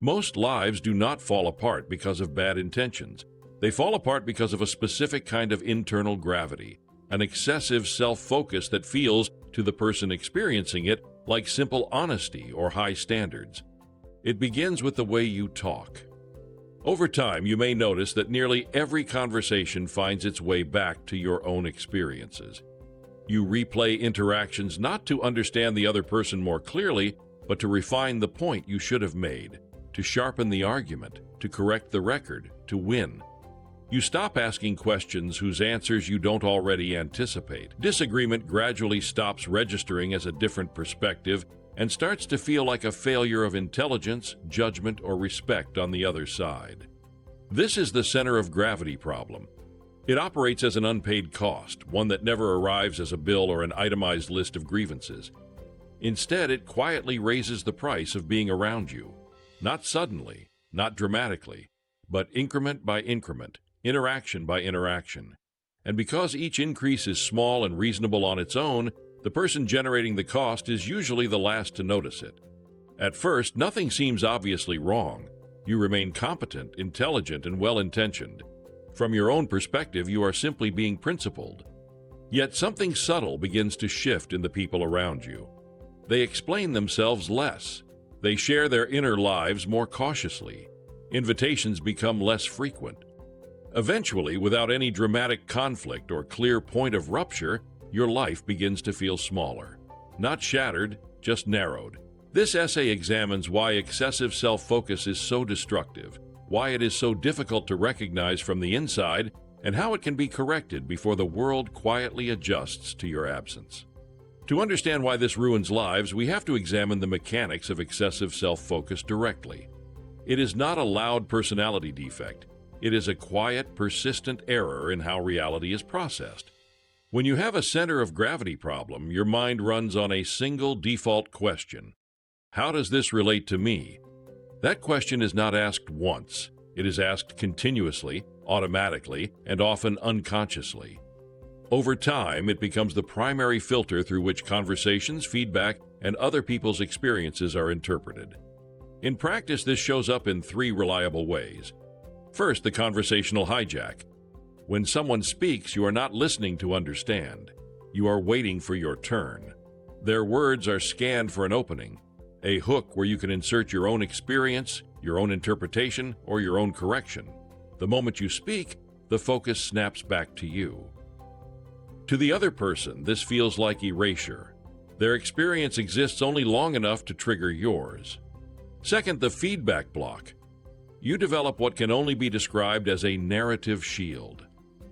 Most lives do not fall apart because of bad intentions. They fall apart because of a specific kind of internal gravity, an excessive self-focus that feels, to the person experiencing it, like simple honesty or high standards. It begins with the way you talk. Over time, you may notice that nearly every conversation finds its way back to your own experiences. You replay interactions not to understand the other person more clearly, but to refine the point you should have made, to sharpen the argument, to correct the record, to win. You stop asking questions whose answers you don't already anticipate. Disagreement gradually stops registering as a different perspective and starts to feel like a failure of intelligence, judgment, or respect on the other side. This is the center of gravity problem. It operates as an unpaid cost, one that never arrives as a bill or an itemized list of grievances. Instead, it quietly raises the price of being around you. Not suddenly, not dramatically, but increment by increment, interaction by interaction. And because each increase is small and reasonable on its own, the person generating the cost is usually the last to notice it. At first, nothing seems obviously wrong. You remain competent, intelligent, and well-intentioned. From your own perspective, you are simply being principled. Yet something subtle begins to shift in the people around you. They explain themselves less. They share their inner lives more cautiously. Invitations become less frequent. Eventually, without any dramatic conflict or clear point of rupture, your life begins to feel smaller. Not shattered, just narrowed. This essay examines why excessive self-focus is so destructive, why it is so difficult to recognize from the inside, and how it can be corrected before the world quietly adjusts to your absence. To understand why this ruins lives, we have to examine the mechanics of excessive self-focus directly. It is not a loud personality defect. It is a quiet, persistent error in how reality is processed. When you have a center of gravity problem, your mind runs on a single default question. How does this relate to me? That question is not asked once. It is asked continuously, automatically, and often unconsciously. Over time, it becomes the primary filter through which conversations, feedback, and other people's experiences are interpreted. In practice, this shows up in three reliable ways. First, the conversational hijack. When someone speaks, you are not listening to understand. You are waiting for your turn. Their words are scanned for an opening, a hook where you can insert your own experience, your own interpretation, or your own correction. The moment you speak, the focus snaps back to you. To the other person, this feels like erasure. Their experience exists only long enough to trigger yours. Second, the feedback block. You develop what can only be described as a narrative shield.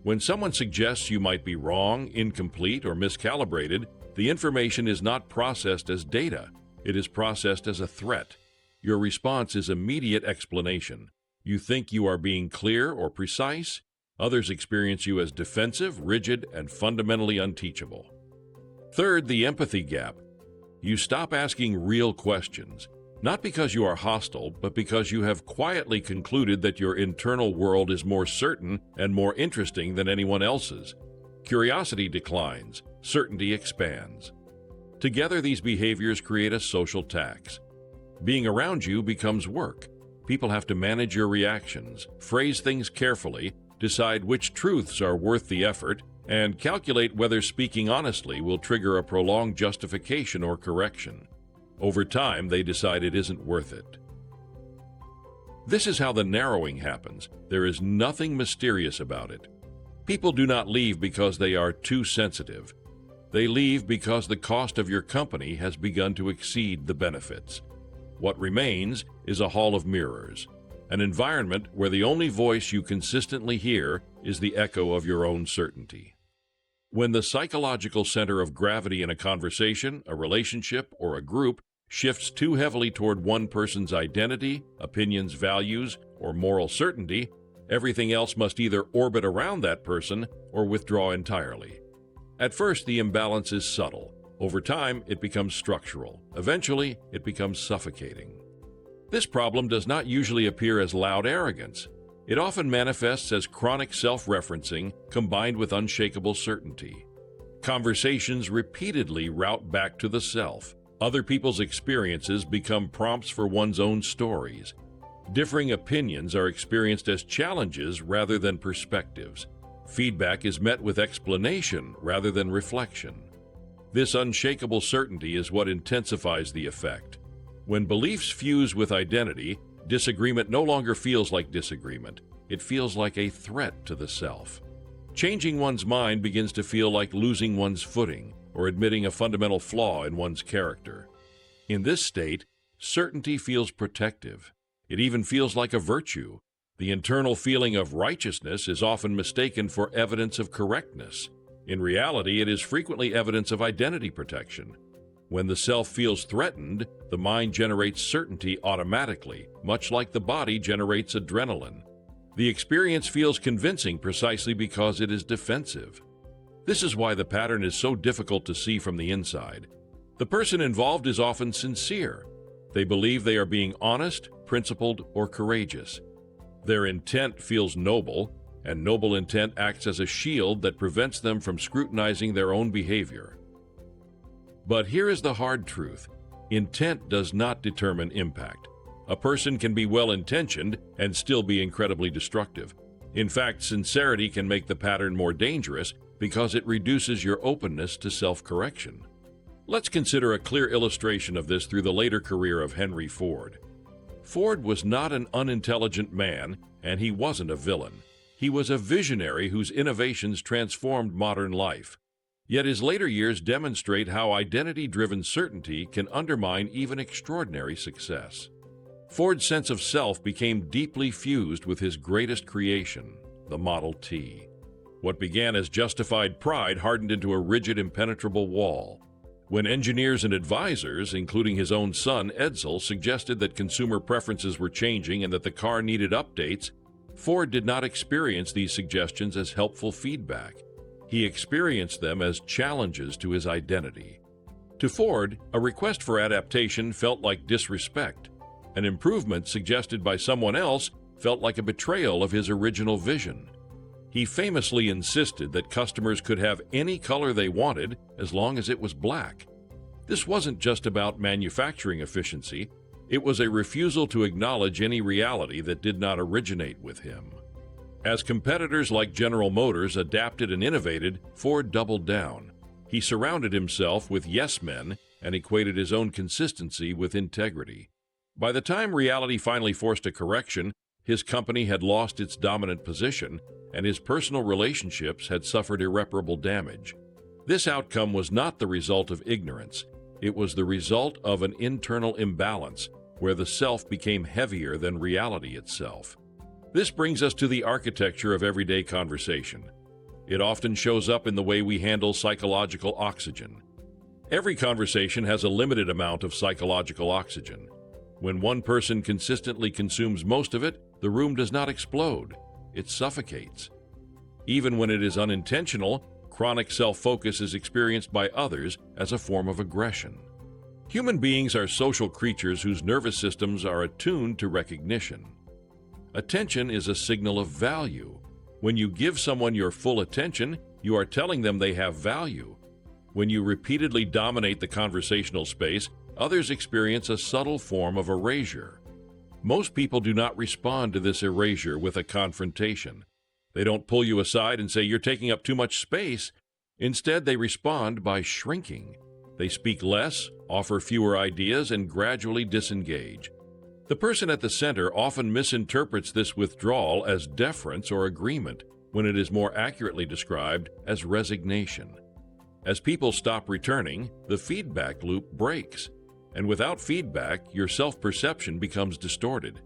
When someone suggests you might be wrong, incomplete, or miscalibrated, the information is not processed as data. It is processed as a threat. Your response is immediate explanation. You think you are being clear or precise. Others experience you as defensive, rigid, and fundamentally unteachable. Third, the empathy gap. You stop asking real questions. Not because you are hostile, but because you have quietly concluded that your internal world is more certain and more interesting than anyone else's. Curiosity declines, certainty expands. Together, these behaviors create a social tax. Being around you becomes work. People have to manage your reactions, phrase things carefully, decide which truths are worth the effort, and calculate whether speaking honestly will trigger a prolonged justification or correction. Over time, they decide it isn't worth it. This is how the narrowing happens. There is nothing mysterious about it. People do not leave because they are too sensitive. They leave because the cost of your company has begun to exceed the benefits. What remains is a hall of mirrors, an environment where the only voice you consistently hear is the echo of your own certainty. When the psychological center of gravity in a conversation, a relationship, or a group shifts too heavily toward one person's identity, opinions, values, or moral certainty, everything else must either orbit around that person or withdraw entirely. At first, the imbalance is subtle. Over time, it becomes structural. Eventually, it becomes suffocating. This problem does not usually appear as loud arrogance. It often manifests as chronic self-referencing combined with unshakable certainty. Conversations repeatedly route back to the self. Other people's experiences become prompts for one's own stories. Differing opinions are experienced as challenges rather than perspectives. Feedback is met with explanation rather than reflection. This unshakable certainty is what intensifies the effect. When beliefs fuse with identity, disagreement no longer feels like disagreement. It feels like a threat to the self. Changing one's mind begins to feel like losing one's footing or admitting a fundamental flaw in one's character. In this state, certainty feels protective. It even feels like a virtue. The internal feeling of righteousness is often mistaken for evidence of correctness. In reality, it is frequently evidence of identity protection. When the self feels threatened, the mind generates certainty automatically, much like the body generates adrenaline. The experience feels convincing precisely because it is defensive. This is why the pattern is so difficult to see from the inside. The person involved is often sincere. They believe they are being honest, principled, or courageous. Their intent feels noble, and noble intent acts as a shield that prevents them from scrutinizing their own behavior. But here is the hard truth. Intent does not determine impact. A person can be well-intentioned and still be incredibly destructive. In fact, sincerity can make the pattern more dangerous because it reduces your openness to self-correction. Let's consider a clear illustration of this through the later career of Henry Ford. Ford was not an unintelligent man, and he wasn't a villain. He was a visionary whose innovations transformed modern life. Yet his later years demonstrate how identity-driven certainty can undermine even extraordinary success. Ford's sense of self became deeply fused with his greatest creation, the Model T. What began as justified pride hardened into a rigid, impenetrable wall. When engineers and advisors, including his own son Edsel, suggested that consumer preferences were changing and that the car needed updates, Ford did not experience these suggestions as helpful feedback. He experienced them as challenges to his identity. To Ford, a request for adaptation felt like disrespect. An improvement suggested by someone else felt like a betrayal of his original vision. He famously insisted that customers could have any color they wanted as long as it was black. This wasn't just about manufacturing efficiency. It was a refusal to acknowledge any reality that did not originate with him. As competitors like General Motors adapted and innovated, Ford doubled down. He surrounded himself with yes-men and equated his own consistency with integrity. By the time reality finally forced a correction, his company had lost its dominant position, and his personal relationships had suffered irreparable damage. This outcome was not the result of ignorance. It was the result of an internal imbalance, where the self became heavier than reality itself. This brings us to the architecture of everyday conversation. It often shows up in the way we handle psychological oxygen. Every conversation has a limited amount of psychological oxygen. When one person consistently consumes most of it, the room does not explode. It suffocates. Even when it is unintentional, chronic self-focus is experienced by others as a form of aggression. Human beings are social creatures whose nervous systems are attuned to recognition. Attention is a signal of value. When you give someone your full attention, you are telling them they have value. When you repeatedly dominate the conversational space, others experience a subtle form of erasure. Most people do not respond to this erasure with a confrontation. They don't pull you aside and say you're taking up too much space. Instead, they respond by shrinking. They speak less, offer fewer ideas, and gradually disengage. The person at the center often misinterprets this withdrawal as deference or agreement, when it is more accurately described as resignation. As people stop returning, the feedback loop breaks. And without feedback, your self-perception becomes distorted.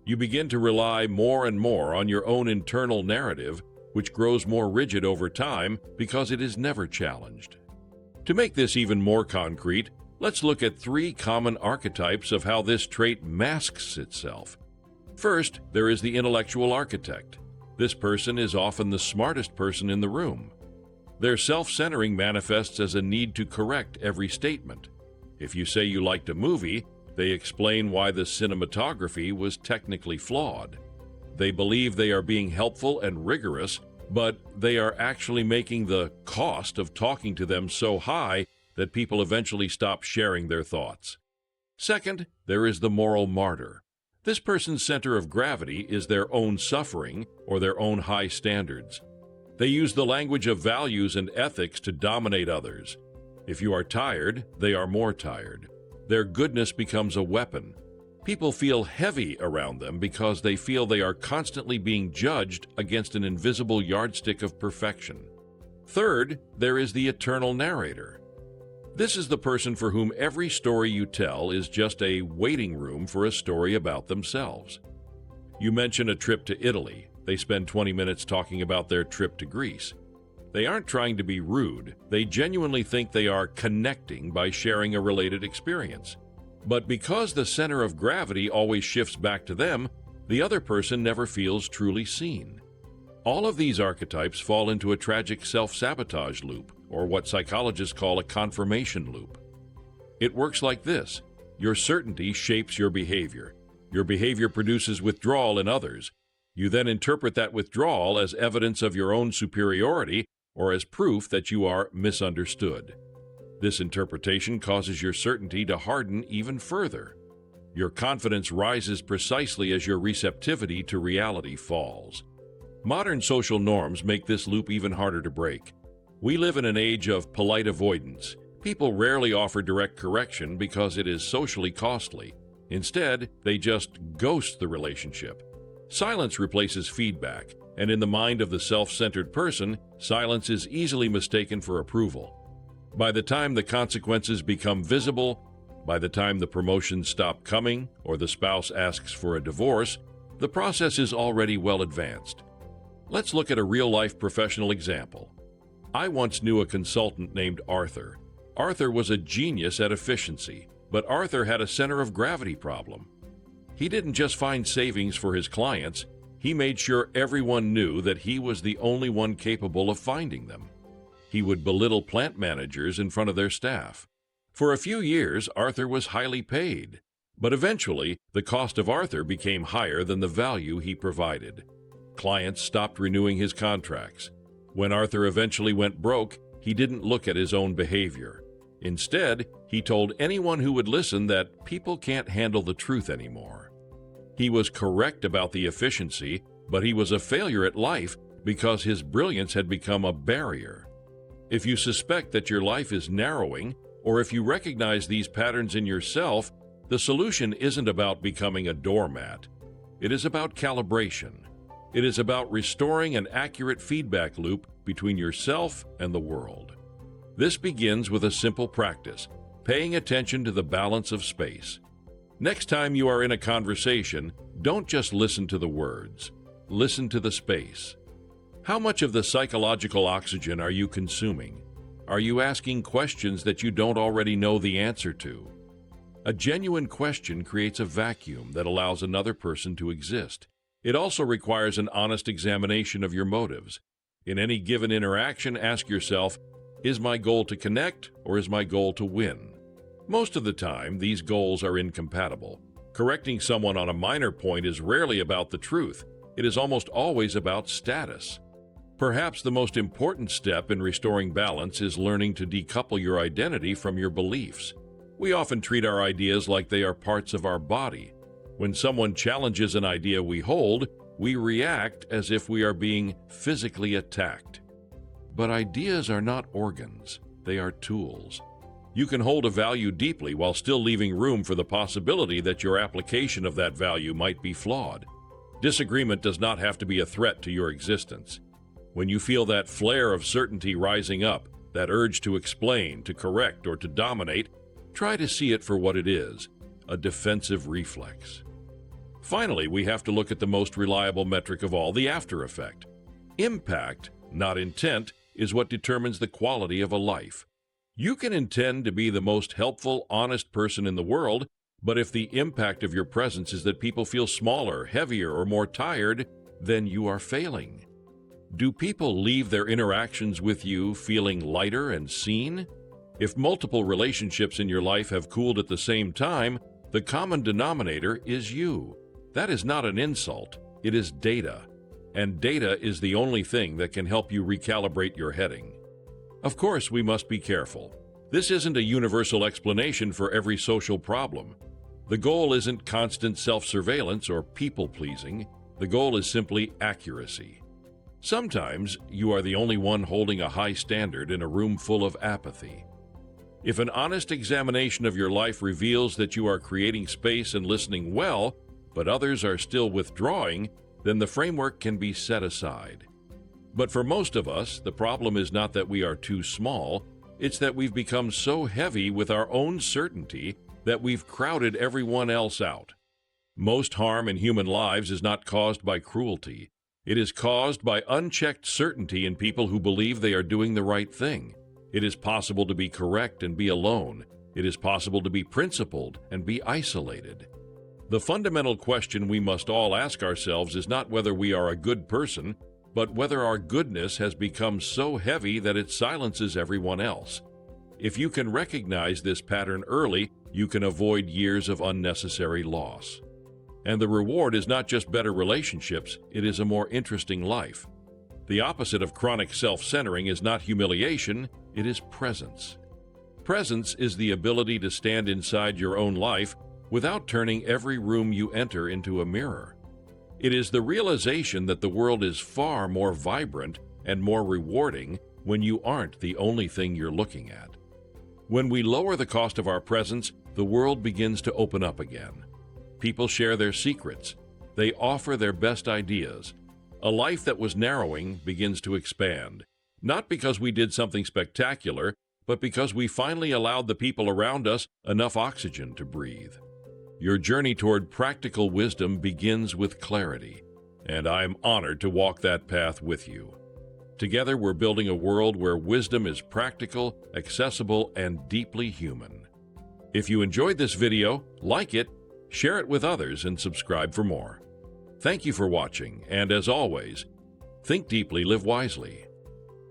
You begin to rely more and more on your own internal narrative, which grows more rigid over time because it is never challenged. To make this even more concrete, let's look at 3 common archetypes of how this trait masks itself. First, there is the intellectual architect. This person is often the smartest person in the room. Their self-centering manifests as a need to correct every statement. If you say you liked a movie, they explain why the cinematography was technically flawed. They believe they are being helpful and rigorous, but they are actually making the cost of talking to them so high that people eventually stop sharing their thoughts. Second, there is the moral martyr. This person's center of gravity is their own suffering or their own high standards. They use the language of values and ethics to dominate others. If you are tired, they are more tired. Their goodness becomes a weapon. People feel heavy around them because they feel they are constantly being judged against an invisible yardstick of perfection. Third, there is the eternal narrator. This is the person for whom every story you tell is just a waiting room for a story about themselves. You mention a trip to Italy. They spend 20 minutes talking about their trip to Greece. They aren't trying to be rude. They genuinely think they are connecting by sharing a related experience. But because the center of gravity always shifts back to them, the other person never feels truly seen. All of these archetypes fall into a tragic self-sabotage loop, or what psychologists call a confirmation loop. It works like this. Your certainty shapes your behavior. Your behavior produces withdrawal in others. You then interpret that withdrawal as evidence of your own superiority or as proof that you are misunderstood. This interpretation causes your certainty to harden even further. Your confidence rises precisely as your receptivity to reality falls. Modern social norms make this loop even harder to break. We live in an age of polite avoidance. People rarely offer direct correction because it is socially costly. Instead, they just ghost the relationship. Silence replaces feedback, and in the mind of the self-centered person, silence is easily mistaken for approval. By the time the consequences become visible, by the time the promotions stop coming or the spouse asks for a divorce, the process is already well advanced. Let's look at a real-life professional example. I once knew a consultant named Arthur. Arthur was a genius at efficiency, but Arthur had a center of gravity problem. He didn't just find savings for his clients, he made sure everyone knew that he was the only one capable of finding them. He would belittle plant managers in front of their staff. For a few years, Arthur was highly paid, but eventually, the cost of Arthur became higher than the value he provided. Clients stopped renewing his contracts. When Arthur eventually went broke, he didn't look at his own behavior. Instead, he told anyone who would listen that people can't handle the truth anymore. He was correct about the efficiency, but he was a failure at life because his brilliance had become a barrier. If you suspect that your life is narrowing, or if you recognize these patterns in yourself, the solution isn't about becoming a doormat. It is about calibration. It is about restoring an accurate feedback loop between yourself and the world. This begins with a simple practice, paying attention to the balance of space. Next time you are in a conversation, don't just listen to the words. Listen to the space. How much of the psychological oxygen are you consuming? Are you asking questions that you don't already know the answer to? A genuine question creates a vacuum that allows another person to exist. It also requires an honest examination of your motives. In any given interaction, ask yourself, is my goal to connect or is my goal to win? Most of the time, these goals are incompatible. Correcting someone on a minor point is rarely about the truth. It is almost always about status. Perhaps the most important step in restoring balance is learning to decouple your identity from your beliefs. We often treat our ideas like they are parts of our body. When someone challenges an idea we hold, we react as if we are being physically attacked. But ideas are not organs, they are tools. You can hold a value deeply while still leaving room for the possibility that your application of that value might be flawed. Disagreement does not have to be a threat to your existence. When you feel that flare of certainty rising up, that urge to explain, to correct, or to dominate, try to see it for what it is, a defensive reflex. Finally, we have to look at the most reliable metric of all, the after effect. Impact, not intent, is what determines the quality of a life. You can intend to be the most helpful, honest person in the world, but if the impact of your presence is that people feel smaller, heavier, or more tired, then you are failing. Do people leave their interactions with you feeling lighter and seen? If multiple relationships in your life have cooled at the same time, the common denominator is you. That is not an insult, it is data. And data is the only thing that can help you recalibrate your heading. Of course, we must be careful. This isn't a universal explanation for every social problem. The goal isn't constant self-surveillance or people-pleasing. The goal is simply accuracy. Sometimes you are the only one holding a high standard in a room full of apathy. If an honest examination of your life reveals that you are creating space and listening well, but others are still withdrawing, then the framework can be set aside. But for most of us, the problem is not that we are too small, it's that we've become so heavy with our own certainty that we've crowded everyone else out. Most harm in human lives is not caused by cruelty. It is caused by unchecked certainty in people who believe they are doing the right thing. It is possible to be correct and be alone. It is possible to be principled and be isolated. The fundamental question we must all ask ourselves is not whether we are a good person, but whether our goodness has become so heavy that it silences everyone else. If you can recognize this pattern early, you can avoid years of unnecessary loss. And the reward is not just better relationships, it is a more interesting life. The opposite of chronic self-centering is not humiliation, it is presence. Presence is the ability to stand inside your own life without turning every room you enter into a mirror. It is the realization that the world is far more vibrant and more rewarding when you aren't the only thing you're looking at. When we lower the cost of our presence, the world begins to open up again. People share their secrets. They offer their best ideas. A life that was narrowing begins to expand, not because we did something spectacular, but because we finally allowed the people around us enough oxygen to breathe. Your journey toward practical wisdom begins with clarity, and I am honored to walk that path with you. Together, we're building a world where wisdom is practical, accessible, and deeply human. If you enjoyed this video, like it, share it with others, and subscribe for more. Thank you for watching, and as always, think deeply, live wisely.